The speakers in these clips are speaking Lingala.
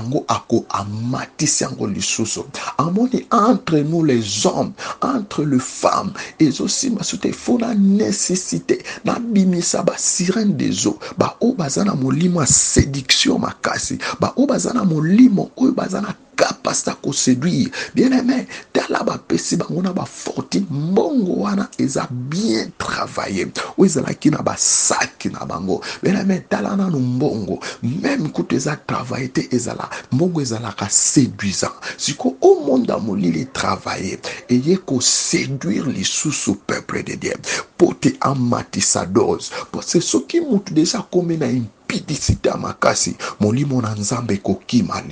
yango ako amatisi yango lisusu amoni entre nous les hommes entre les femmes ezosi masute faut la nécessité na bimisa ba sirène des eaux ba o bazana molimo a séduction makasi ba o bazana molimo o bazana capacité à séduire. Bien aimé, tala ba pesi bangona ba fortune mbongo wana eza bien travaillé. O eza la kina ba sac na bango. Bien aimé, tala na mbongo même quand eza travaillé te eza la mbongo eza la ka séduisant. Siko au monde amoli les travailler et yé ko séduire les sous peuple de Dieu. Pote amati sa dose. Parce que ce qui monte déjà comme na impidicité makasi molimo na nzambe kokima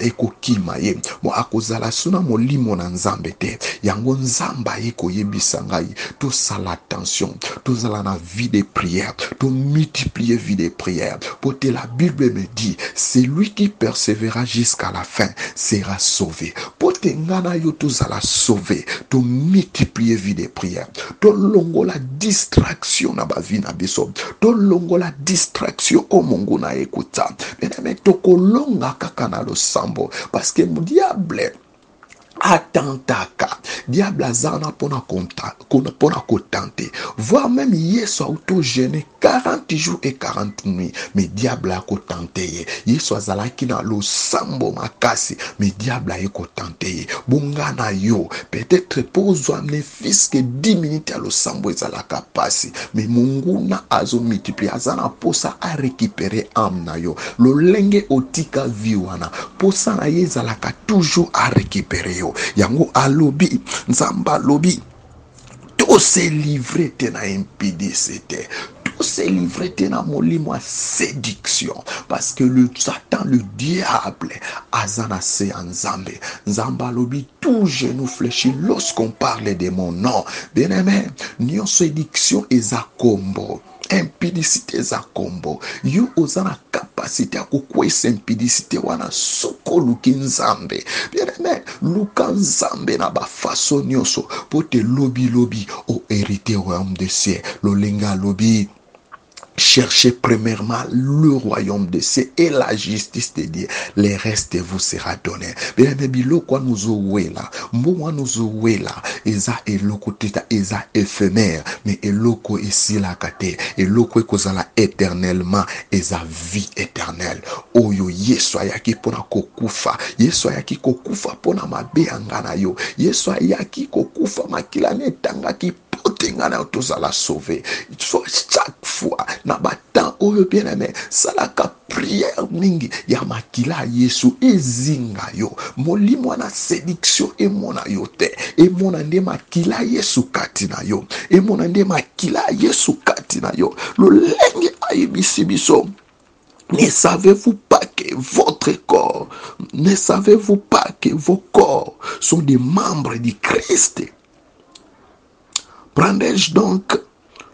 ekokima ye mo akozala suna molimo na nzambe te yango nzamba ye koyebisa ngai to sala attention to zala na vie de prière to multiplier vie de prière pour que la Bible me dit celui qui persévérera jusqu'à la fin sera sauvé pour que ngana yo to zala sauvé to multiplier vie de prière to longola distraction na ba vie na biso to longola distraction Mungu na écouta. Mais tokolonga kaka na losambo parce que mon diable atentaka diable azana pona kotante voire même yeso auto-gêné 40 jours et 40 nuits mais diable a kotante yeso azalaki na losambo makasi mais diable a kotante bongana yo peut-être pour amener fils que 10 minutes à losambo ezalaka pasi mais Mungu na azo multiplier azana posa a récupérer âme na yo lolenge otika viwana posa na yezalaka toujours à récupérer yo yango alobi nzamba lobi tout se livrer te na impidicité tout se livrer te na molimo séduction parce que le Satan le diable azana se nzambe nzamba lobi tout genou fléchi lorsqu'on parle de mon nom bien aimé nion séduction eza kombo impidicité za kombo yo ozana capacité à kokwesa impidicité wana soko luki nzambe bien aimé luka nzambe na ba façon nyonso po te lobi o hérité royaume des cieux lolinga lobi cherchez premièrement le royaume de cieux et la justice de Dieu. Les restes vous sera donné. Bien bilo quoi nous ouela. Moi nous ouela. Eza eloko teta eza éphémère. Mais eloko ici la kate. Eloko kozala éternellement. Eza vie éternelle. Oyo yeso ayaki pona kokufa. Yeso ayaki kokufa pona mabe angana yo. Yeso ayaki kokufa makila netanga ki potengana otozala sauvé. Chaque fois na batan oyo bien aimé salaka prière mingi ya makila yesu ezinga yo molimo na séduction e mona yo te e mona nde makila yesu kati na yo e mona nde makila yesu kati na yo lolenge ayebisi biso. Ne savez-vous pas que votre corps, ne savez-vous pas que vos corps sont des membres du Christ? Prendrai-je donc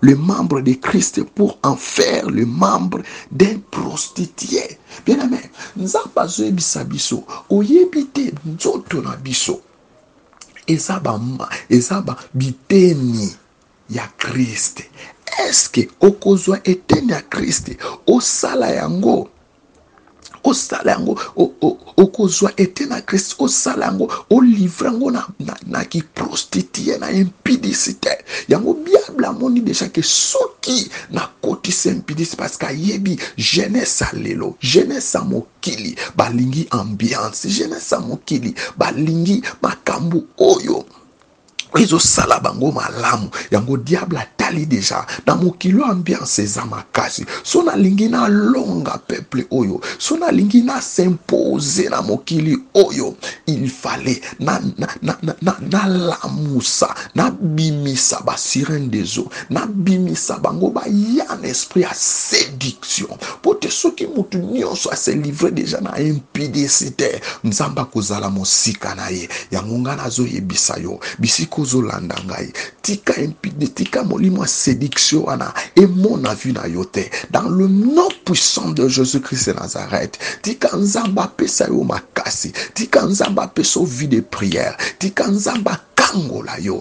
le membre de Christ pour en faire le membre d'un prostitué? Bien aimé, nzamba zo ebisa biso, oyebite nzoto na biso. Ezaba biteni ya Christ. Est-ce que okozwa eteni ya Christ osala yango? Osala yango okozwa eteni ya Christ osala yango olivre yango na ki prostitué na impudicité yango bible amoni déjà que soki na kotisa impudicité parce que yebi jeunesse alelo jeunesse a mokili balingi ambiance jeunesse a mokili balingi makambu oyo ezo sala bango malamu yango diable atali déjà na mokilo ambiance eza makasi so na lingi na longa peuple oyo so na lingi na s'imposer na mokili oyo il fallait na lamusa na bimisa ba sirène des eaux na bimisa bango ba yan esprit à séduction pour te soki mutu nyonso a se livrer déjà na impudicité nzamba kozala mosika na ye yango ngana zo yebisa yo bisiko zolanda ngai tika impide tika molimo séduction wana et mon avis na yote dans le nom puissant de Jésus-Christ de Nazareth tika nzamba pesa yo makasi tika nzamba pesa vie de prière tika nzamba kangola yo.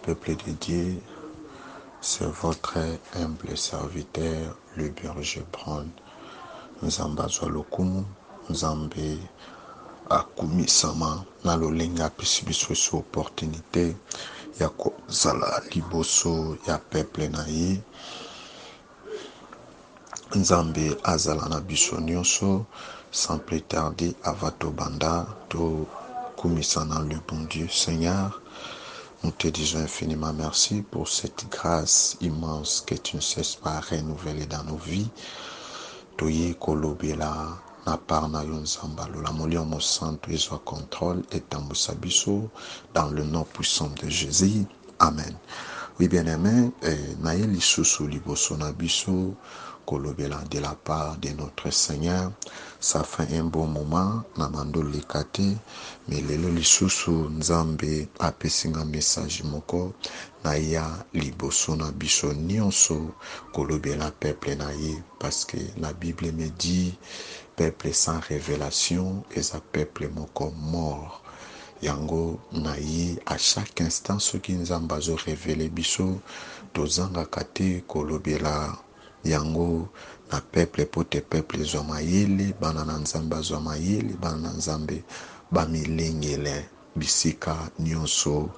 peuple de Dieu, c'est votre humble serviteur, le berger Brown. Nzambe azwa lokumu, Nzambe akumisama na lolenga apesi biso so opportunité ya kozala liboso ya peuple na ye. Nzambe azala na biso nyonso, sans plus tarder ava tobanda tokumisa na le bon Dieu. Seigneur, nous te disons infiniment merci pour cette grâce immense que tu ne cesses pas renouveler dans nos vies. Toye kolobela na part na yo Nzamba la moli mo santo ezwa contrôle et tambusa biso dans le nom puissant de Jésus. Amen. Oui, bien-aimé, na ye lisusu liboso na biso kolobela de la part de notre Seigneur. Ça fait un bon moment na mando lekate, mais lelo lisusu Nzambe apesinga message moko na ya liboso na biso nyonso kolobela peuple na ye, parce que la Bible me dit peuple sans révélation est un peuple moko mort. Yango na ye à chaque instant soki Nzambe azo révéler biso tozanga kate kolobela yango na peuple pote peuple zwa mayele, bana na Nzambe azwa mayele, bana na Nzambe bamilengele bisika nyonso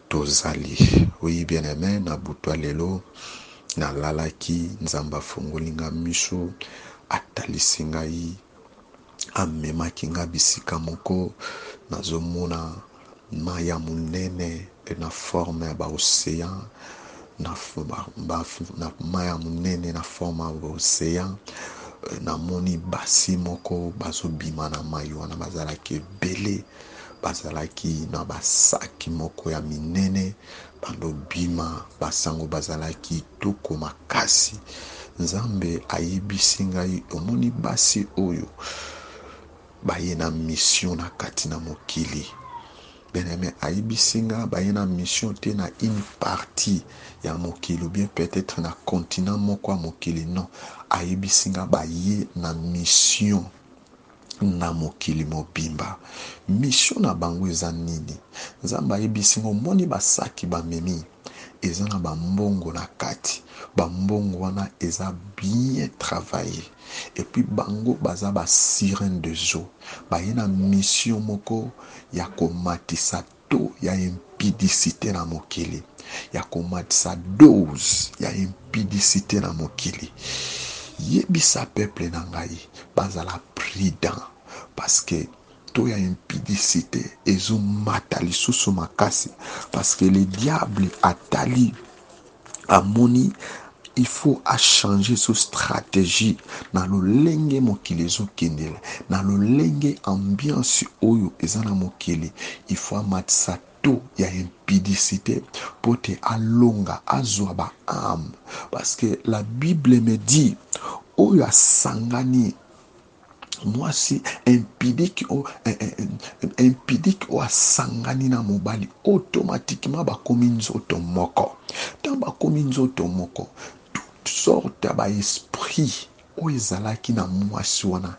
tozali. Oui, bien-aimé, na butwa lelo na lalaki Nzambe afungolinga miso, atalisi ngai, amemaki nga bisika moko nazomona mai ya munene na forme ya baocéan, na mai ya munene na forme ya baocéan. Namoni basi moko bazobima na mai wana, bazalaki ebele, bazalaki na basaki moko ya minene bandobima, basango bazalaki toko makasi. Nzambe ayebisi ngai omoni basi oyo baye na mission na kati na mokili. Bien-aimé, ayebisi nga baye na mission te na une partie ya mokili ou bien peut-être na continent moko ya mokili. Non, ayebisi nga baye na mission na mokili mobimba. Mission na bango eza nini? Nzambe ayebisi nga omoni basaki bamemi eza na bambongo na kati, bambongo wana eza bien travaillé, et puis bango baza ba sirène de eau, baye na mission moko ya komatisa to ya impudicité na mokili, ya komatisa dose ya impudicité na mokili. Yebisa peuple na ngai bazala prudent, parce que to ya impudicité ezomata lisusu makasi, parce que le diable atali amoni il faut à changer sa stratégie na lolenge mokili ezokendela, na lolenge ambiance oyo eza na mokili. Il faut amatisa to ya impudicité pote alonga azwa ba âme, parce que la Bible me dit oyo asangani mwasi impudique o asangani na mobali automatiquement bakomi nzoto moko. Tant bakomi nzoto moko, toute sorte ba esprit o ezalaki na mwasi wana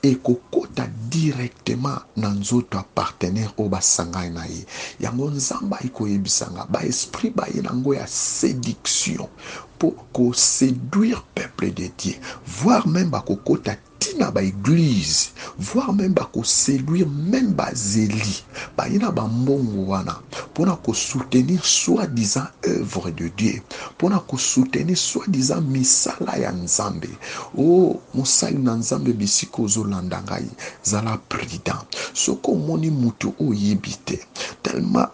ekokota directement na nzoto ya partenaire o basangani na ye. Yango Nzambe ayebisanga ba esprit baye nango ya séduction pour séduire peuple de Dieu, voire même bakokota tina ba église, voire même bako séduire même ba zéli, ba ina ba mbongo wana pona ko soutenir soi-disant œuvre de Dieu, pona ko soutenir soi-disant misala ya Nzambe. Oh, mosali na Nzambe bisiko zolanda ngai zala prudent. Soko moni mutu oyebite tellement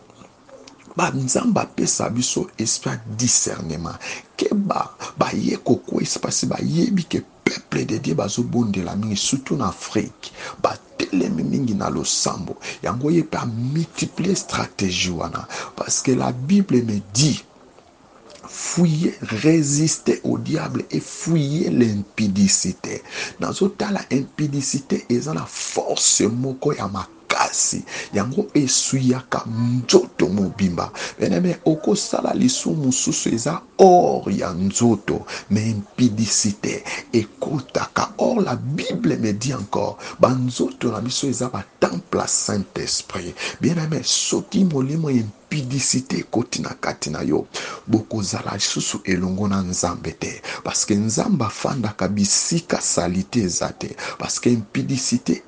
ba Nzamba pesa biso esprit discernement ke ba ye koko espasi ba yebi ke peuple de Dieu bazo bondela mingi, surtout en Afrique ba telemi mingi na losambo yango ye pa multiplier stratégie wana, parce que la Bible me dit fouiller, résister au diable et fouiller l'impudicité. Dans la impudicité eza na force moko ya makasi yango esuyaka nzoto mobimba. Bien-aimé, okosala lisu mususu eza or ya nzoto, mais impudicité ekotaka. Or la Bible me dit encore banzoto na biso eza ba temple à Saint-Esprit. Bien-aimé, soki molimo impudicité ekoti na kati na yo, bokozala lisusu elongo na nzambe te, parce que nzambe afandaka bisika salite eza te, parce que impudicité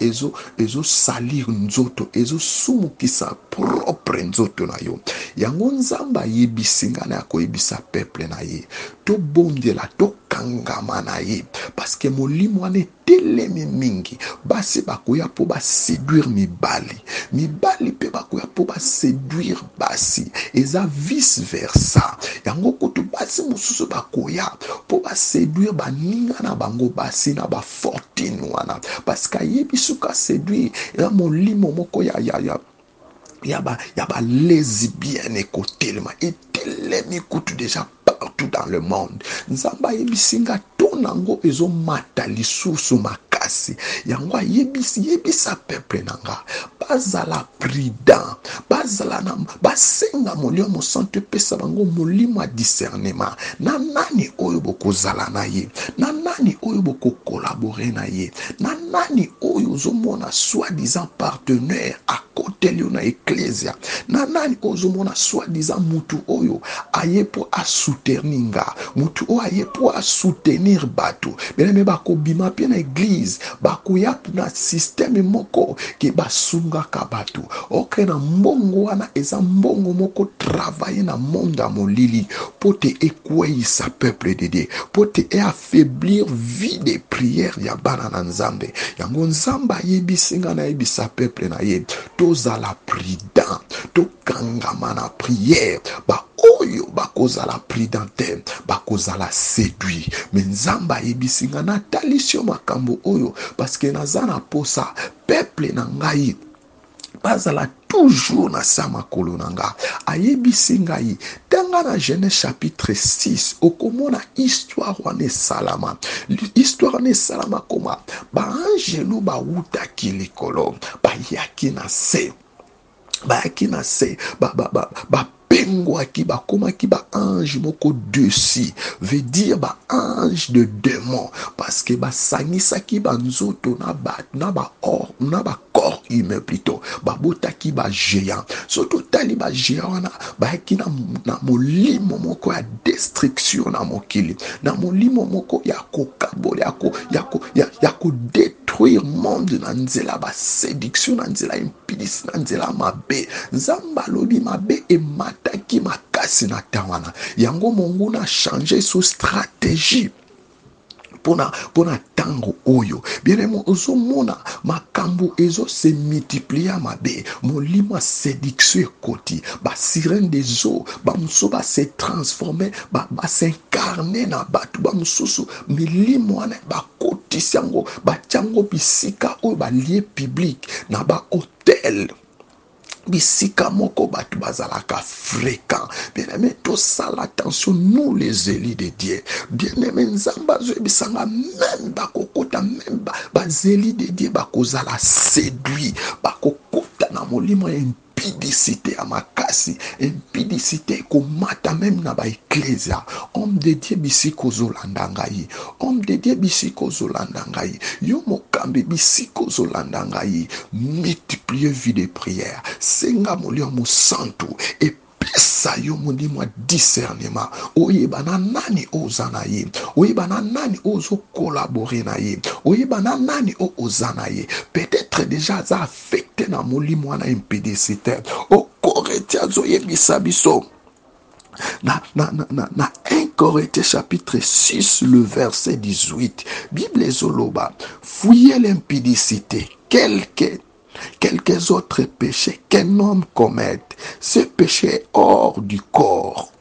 ezosalir nzoto, ezosumukisa propre nzoto na yo. Yango nzambe ayebisi nga na akoyebisa peuple na ye, tobondela tokangama na ye, parce que molimo wana etelemi mingi, basi bakoya po baséduire mibali pe bakoya po baséduire basi, eza vice versa. Yango kutu basi mosusu bakoya po baséduire baninga na bango basi na bafortune wana, parce que ayebi suka séduire ya molimo moko ya ba lesbienne ekotelema etelemi kutu déjà partout dans le monde. Nzamba yebisinga tonango ezomata lisusu makasi, yango yebisa peuple nanga bazala prudent, basenga molimo santo pesa bango molimo discernement, na nani oyo bokozala na ye, na nani oyo boko collaborer na ye, na nani oyo ozomona soi-disant partenaire à côté na ecclesia, na nani ozomona soi-disant mutu oyo aye po a soutenir nga, mutu oyo aye po a soutenir bato beneme bakobima pe na église bakoya na système moko ke basungaka bato. Ok, na mbongo wana eza mbongo moko travailler na monde ya molili po te ekweyisa peuple de Dieu, po te affaiblir vie de prière ya bana na nzambe. Yango nzambe ayebisinga na yebisa peuple na ye tozala prudent, tokangama na prière, oyo bakozala prudente, bakozala séduit. Mais nzamba ayebisinga na talisio makambo oyo, parce que naza na posa peuple na ngai bazala toujours na sama kolo nanga. Ayebisi ngai tanga na Genèse chapitre 6 okomona histoire wane salama, histoire wane salama koma ba angelo ba utaki likolo bayaki na se, bapengwaki bakomaki ba ange moko dessus, veut dire ba ange de démon, parce que basangisaki banzoto na ba corps humain plutôt, babotaki ba géant. Soto tali ba géant wana bayaki na molimo moko ya destruction na mokili, na molimo moko ya kokabole ya ko détruire monde na nzela ba séduction, na nzela impudicité, na nzela mabe. Nzamba lobi mabe emataki makasi na tawana, yango Mungu na changer so stratégie pona tango oyo. Bien aimé, ozomona makambo ezo se multiplier mabe, molimo séduction ekoti, ba sirène des eaux, ba muso ba se transformer, ba s'incarner na batu, ba mususu milimo wana ba kotisi yango, ba tiango bisika oyo ba lieu public na ba hôtel bisika moko batu bazalaka fréquent. Bien-aimé, tout ça l'attention, nous les élus de Dieu. Bien-aimé, nzamba zo bisanga même bakokota même bazeli de Dieu bakozala séduit, bakokota na molimo impudicité à makasi, impudicité komata même na ba ecclesia. Homme de Dieu bisiko zolanda ngai, homme de Dieu bisiko zolanda ngai, yo mokambi bisiko zolanda ngai, multiplier vie de prière, senga molio mo santo et pesa yo molimo discernement, oyeba na nani ozana ye, oyeba na nani ozo collaborer na ye, oyeba na nani ozana ye, peut-être déjà ça affecté na molimo na impudicité. O Corinthiens zo yebisa biso na 1 Corinthiens chapitre 6 le verset 18, Bible zoloba, fouillez l'impudicité, quelques autres péchés qu'un homme commette, ce péché est hors du corps,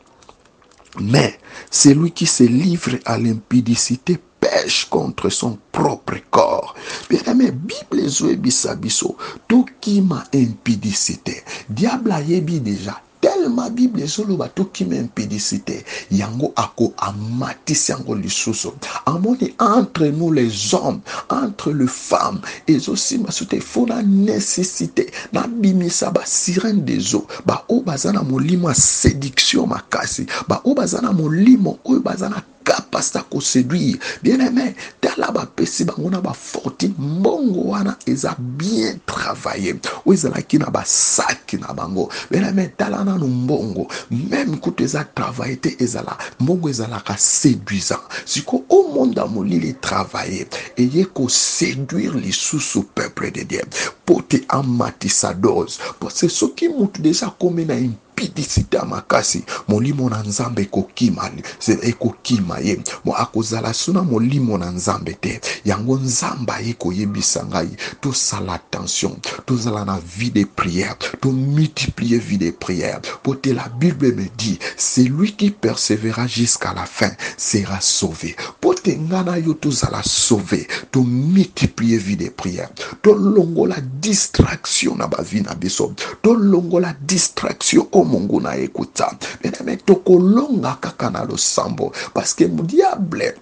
mais celui qui se livre à l'impudicité pêche contre son propre corps. Bien aimé, Bible zoebisa biso tokima impudicité, diable ayebi déjà tellement Bible ezoloba tokima impudicité, yango ako amatisi yango lisusu. Amoni entre nous les hommes, entre les femmes, et aussi masute fona nécessité na bimisa ba sirène des eaux, ba o bazana molimo séduction makasi, ba o bazana molimo o bazana capacité à séduire. Bien-aimé, tala ba pesi bango na ba fortune mbongo wana eza bien travaillé. Ou ezala ki na ba sac na bango. Bien-aimé, tala na mbongo, même quand eza travaillé te ezala, mbongo ezala ka séduisant. Siko au monde amoli les travailler et y ko séduire les sous peuple de Dieu. Pote amati sa dose. Parce que ce qui montre déjà comme na impidicité makasi molimo na nzambe ekokima ye mo akozala suna molimo na nzambe te yango nzamba yekoyebisa ngai tosala attention tozala na vie de prière to multiplier vie de prière pote la Bible me dit celui qui persévérera jusqu'à la fin sera sauvé pote ngana yo tozala sauvé to multiplier vie de prière to longola distraction na ba vie na biso to longola distraction Mungu na ekuta. Bien-aimé, tokolonga kaka na losambo. Parce que mon diable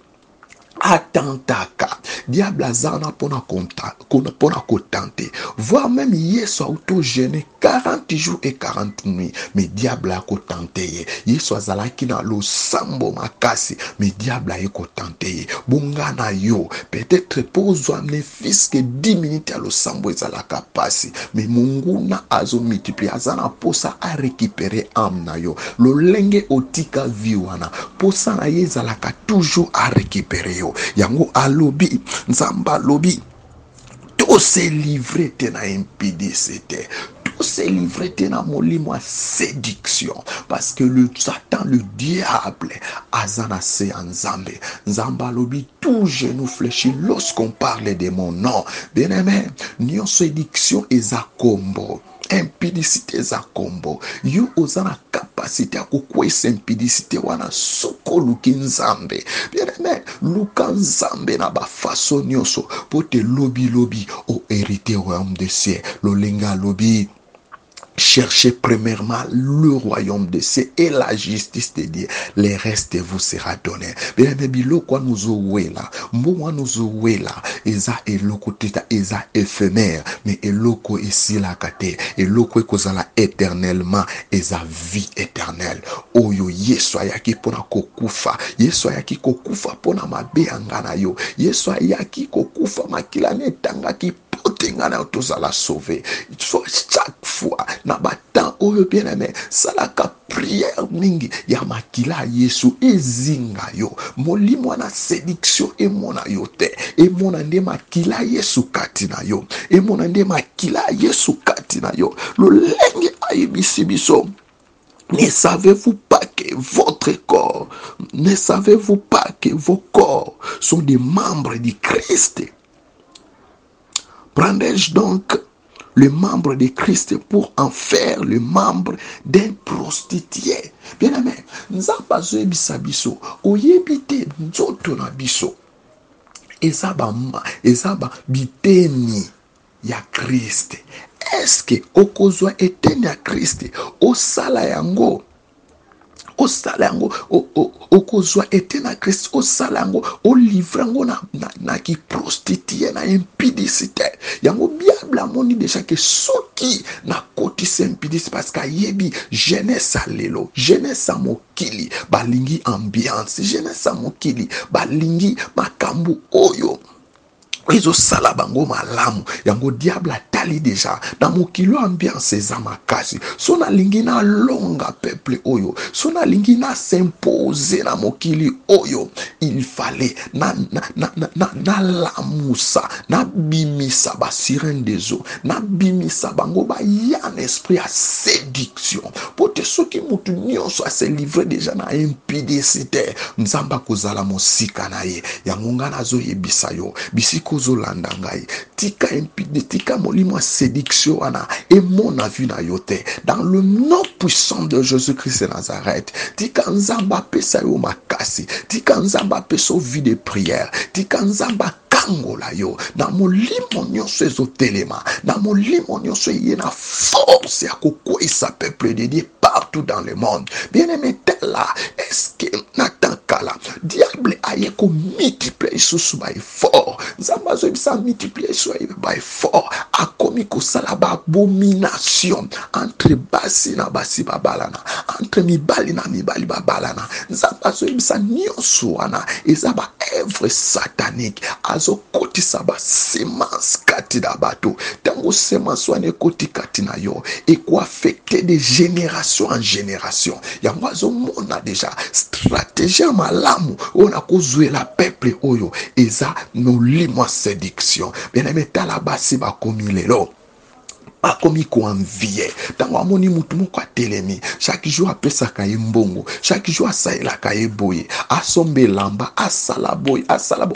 atentaka. Diable azana pona kotante. Voire même Yesu auto-gêné 40 jours et 40 nuits. Mais diable a kotante. Yesu azalaki na losambo makasi. Mais diable a kotante. Bungana yo. Peut-être pour amener fils que 10 minutes à losambo ezalaka pasi. Mais Mungu na azo multiplier. Azana posa a récupérer âme na yo. Lo lenge otika viwana. Posa na ye ezalaka toujours à récupérer yo. Yango alobi nzamba lobi to se livrer te na impudicité to se livrer te na molimo a séduction parce que le Satan le diable azana se nzambe nzamba lobi tout genou fléchi lorsqu'on parle de mon nom bien-aimé nyon séduction eza kombo impudicité za kombo yo ozana capacité à kukwesa impudicité wana soko luki nzambe bien aimé luka nzambe na ba façon nyonso pote lobi o hérité royaume de ciel lolenga lobi cherchez premièrement le royaume de cieux et la justice de Dieu. Les restes vous sera donné. Bien aimé, biloko nous ouela, mbongo nous ouela, eza eloko teta eza éphémère, mais eloko ici la kate, eloko ekozala éternellement, eza vie éternelle. Oyo Yesu ayaki pona kokufa, Yesu ayaki kokufa pona mabe angana yo, Yesu ayaki kokufa makila netanga ki otengana otozala sauvé. Chaque fois na batan oyo bien aimé salaka prière mingi ya makila Yesu ezinga yo molimo na séduction emona yo te emona nde makila Yesu kati na yo emona nde makila Yesu kati na yo lolenge ayebisi biso. Ne savez-vous pas que votre corps, ne savez-vous pas que vos corps sont des membres du Christ? Prendrai-je donc le membre de Christ pour en faire le membre d'un prostitué? Bien aimé, nzamba zo ebisa biso, oyebite nzoto na biso. Ezaba biteni ya Christ. Est-ce que okozwa eteni ya Christ osala yango? Osala yango okozwa ete na Christ osala yango olivre yango na ki prostitué na impudicité yango bible amoni déjà que soki na kotisa impudicité parce que yebi jeunesse lelo jeunesse mokili balingi ambiance jeunesse mokili balingi makambu oyo Izo sala bango malamu yango diable atali déjà na mokilo ambiance eza makasi so na lingi na longa peuple oyo so na lingi na s'imposer na mokili oyo il fallait na lamusa na bimisa ba sirène des eaux na bimisa bango ba yan esprit à séduction pote soki mutu nyonso a se livrer déjà na impudicité nzamba kozala mosika na ye yango ngana zo yebisa yo bisiko zolanda ngai tika impudicité tika molimo séduction ana et mon avis na yote dans le nom puissant de Jésus-Christ de Nazareth tika nzamba pesa yo makasi tika nzamba pesa vie de prière tika nzamba kangola yo na molimo nyonso ezotelema na molimo nyonso yena force ya kokwisa peuple de Dieu partout dans le monde bien aimé là est-ce que Nathan Kala diable aye ko multiplier isusu by fort. Nzambe azoyebisa multiplier isusu by fort. Akomi kosala ba abomination entre basi na basi babalana, entre mibali na mibali babalana. Nzambe azoyebisa nyonso wana eza ba œuvre satanique. Azokotisa ba semence kati na bato. Tango semence wana ekoti kati na yo eko affecté de génération en génération. Yango azomona déjà stratégie ya malamu ona kozwela peuple oyo eza molimo ya séduction. Bien-aimé, tala basi bakomi lelo akomi koanvie ntango amoni mutu moko atelemi chaque jour apesaka ye mbongo, chaque jour asalelaka ye boye, asomba elamba, asala boye,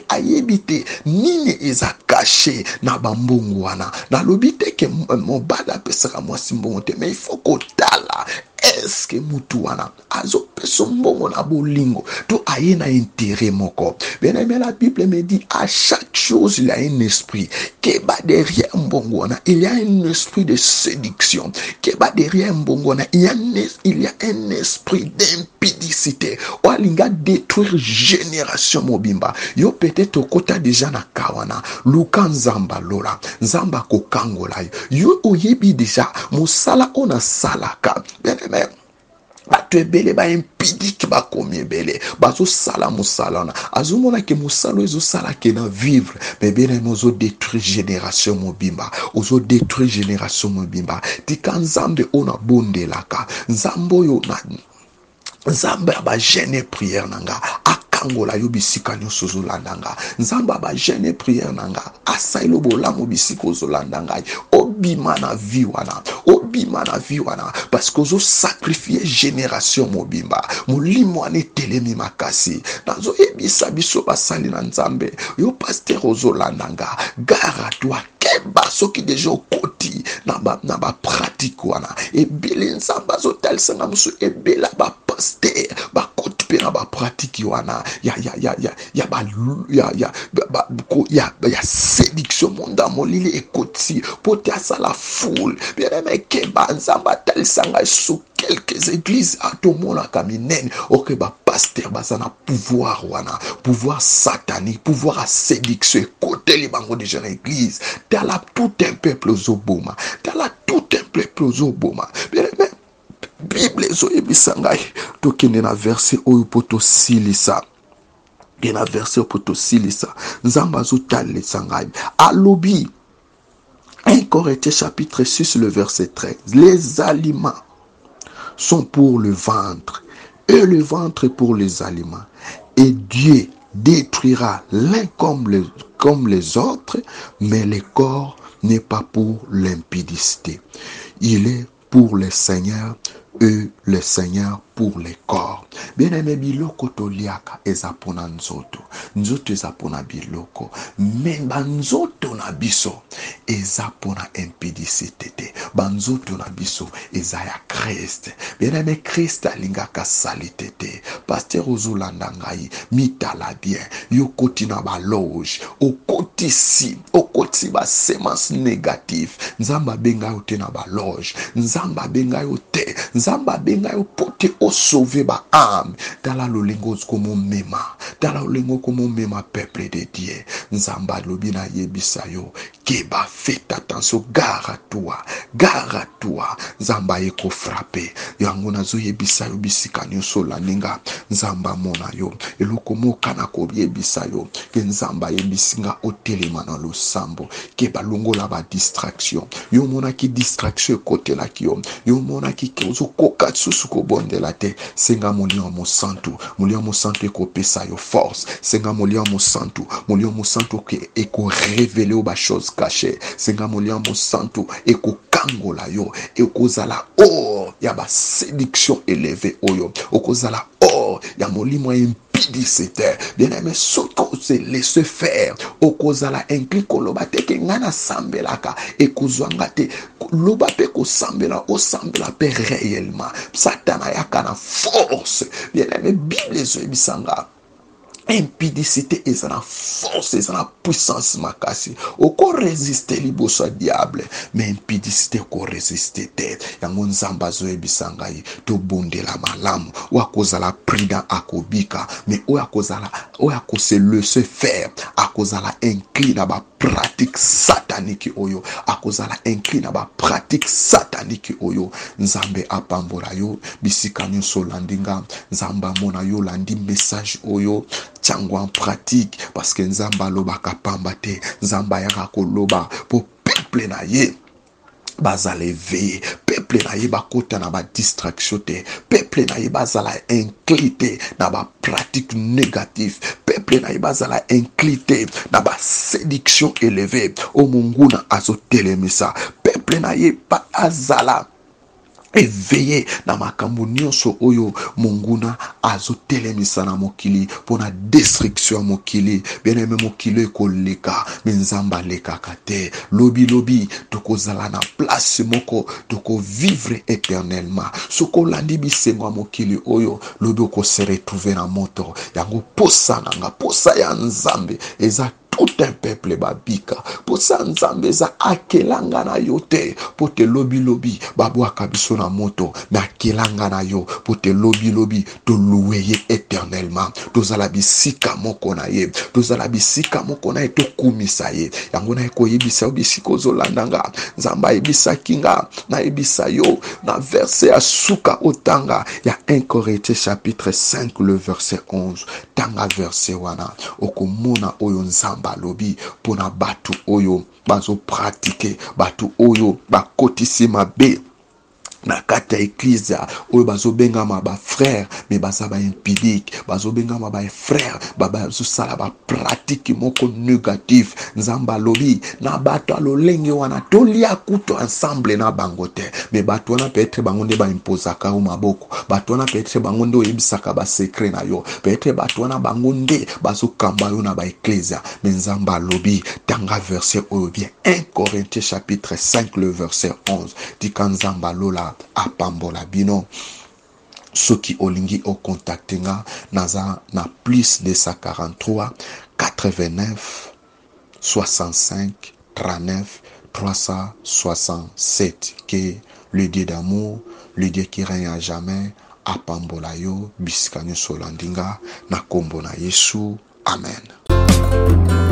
ayebi te nini eza kashe na bambongo wana. Nalobi te ke mobali apesaka mwasi mbongo te, mais il faut kotala est-ce que mutu wana azopesa mbongo na bolingo to aye na intérêt moko. Bien-aimé, la Bible me dit à chaque chose il y a un esprit. Keba derrière mbongo wana il y a un esprit de séduction. Keba derrière mbongo wana il y a un esprit d'impudicité. Oalinga détruire génération mobimba. Yo peut-être okota déjà na kawana luka nzamba lola nzamba kokangola yo oyebi déjà mosala ona salaka. Bien-aimé, bato ebele ba impidique bakomi ebele bazosala mosala na azomona ke mosala ezosala ke na vivre. Mais bien ozo détruire génération mobimba, ozo détruire génération mobimba. Tika nzambe ona bondelaka nzambe oyo na nzambe ba gêne prière nanga akangola yo bisika nyonso ozolandanga. Nzambe ba gêne prière nanga asailo bolamu bisika ozolandanga. Obima na vie wana, obima na vie wana, parce que ozo sacrifier génération mobimba. Molimo ane telemi makasi nazo ebisa biso basali na nzambe yo pasteur ozolandanga. Gara toi keba soki deja okoti na ba pratique wana ebele nzambe azotalisa musu ebela ba pasteur bakoti pe na ba pratique wana ya séduction monda molili ekoti pote asala foule. Bien-aimé, keba nzambe atalisa ngai su quelques églises atomona kaminene oke ba pasteur bazana pouvoir wana, pouvoir satanique, pouvoir à séduction côté les bango de jeune église. Tala tout un peuple zoboma, tala tout un peuple zoboma. Bien-aimé, Bible ezoyebisa ngai tokende na verset oyo poto silisa. Et na verset poto silisa nzambe azotalisa ngai alobi 1 Corinthiens chapitre 6 le verset 13. Les aliments sont pour le ventre et le ventre pour les aliments. Et Dieu détruira l'un comme les autres, mais le corps n'est pas pour l'impudicité. Il est pour le Seigneur et le Seigneur pour les corps. Bien-aimé, biloko toliaka ezapona nzoto. Nzoto ezapona biloko. Mais banzoto na biso ezapona impudicité te. Banzoto na biso ezaya Christ. Bien-aimé, Christ alingaka salité te. Pasteur ozolanda ngai mitala bien. Yo koti na ba loge. Okoti si ba semence négative. Nzamba benga yo te na ba loge. Nzamba benga yo te. Nzamba benga yo pote o sauver ba âme. Tala lolingo komo mema. Tala lolingo komo mema peuple de Dieu. Nzamba lobina yebisa yo. Keba, faites attention. Gare à toi. Nzamba eko frappé. Yango nazo yebisa yo bisika nyonso laninga. Nzamba mona yo. Eloko moka na ko yebisa yo. Ke nzamba yebisinga otelema na losambo. Keba longo la ba distraction. Yo mona ki distraction kote la ki yo. Yo mona ki ozo koka susu ko bonde la te. Senga molio mo santu eko pesa yo force. Senga molio mo santu ke eko révéler o ba chose cachée. Senga molio mo santu eko kangola yo eko zala or ya ba séduction élevée oyo oko zala or ya molimo impudicité. Bien-aimé, soko se laisser faire oko zala inclique loba te ke ngana sambelaka eko zwanga te loba pe ko sambela o sambela pe réellement satana yakana force. Bien-aimé, Bible zo ebisanga impudicité et la force et la puissance makasi oko résister liboso ya diable mais impudicité oko résister te yango nzambe azoyebisa ngai tobondela malamu oyo akozala prudent akobika mais oyo akose laisser faire akozala inclus na bapratique satanique oyo akozala inclus na bapratique satanique oyo nzambe apambola yo bisika nyonso olandi nga nzambe amona yo olandi message oyo tiango en pratique parce que nzamba alobaka pamba te nzamba ayaka koloba po peuple na ye bazala éveillé peuple na ye bakota na ba distraction te peuple na ye bazala inclus te na ba pratique négative peuple na ye bazala inclus te na ba séduction élevée o munguna azotelemisa peuple na ye azala éveillé na makambo nyonso oyo monguna azotelemisa na mokili pona destruction mokili bien-aimé mokili ekoleka me nzambe alekaka te lobi tokozala na place moko tokovivre éternellement soko olandi bisengo ya mokili oyo lobi okose retrouver na moto yango posa nanga posa ya nzambe eza tout un peuple babika posa nzambe eza akelanga na yo te po te lobi babwaka biso na moto me akelanga na yo po te lobi toluwe ye éternellement tozala bisika moko na ye tokumisa ye yango na ye koyebisa yo bisika ozolanda nga nzambe ayebisaki nga nayebisa yo na verset ya suka otanga ya 1 Corinthiens chapitre 5 le verset 11 tanga verset wana okomona oyo nzambe alobi pona batu oyo bazo pratiquer batu oyo bakotisi mabe na kata église oyo bazobengama ba frère mais baza ba impudique bazobengama ba frère bazosala ba pratique moko négatif nzamba lobi na bato alolenge wana tolia kuto ensemble na bango te mais bato wana peut-être bango nde ba imposaka o maboko bato wana peut-être bango nde oyebisaka ba secret na yo peut-être bato wana bango nde bazokamba yo na ba église mais nzamba lobi tanga verset oyo bien 1 Corinthiens chapitre 5 le verset 11 tika nzamba lola apambola bino soki olingi o contactinga naza na plus 243 89 65 39 367 que le Dieu d'amour le Dieu qui règne à jamais apambola yo bisika nyonso olandinga na kombo na Yesu amen.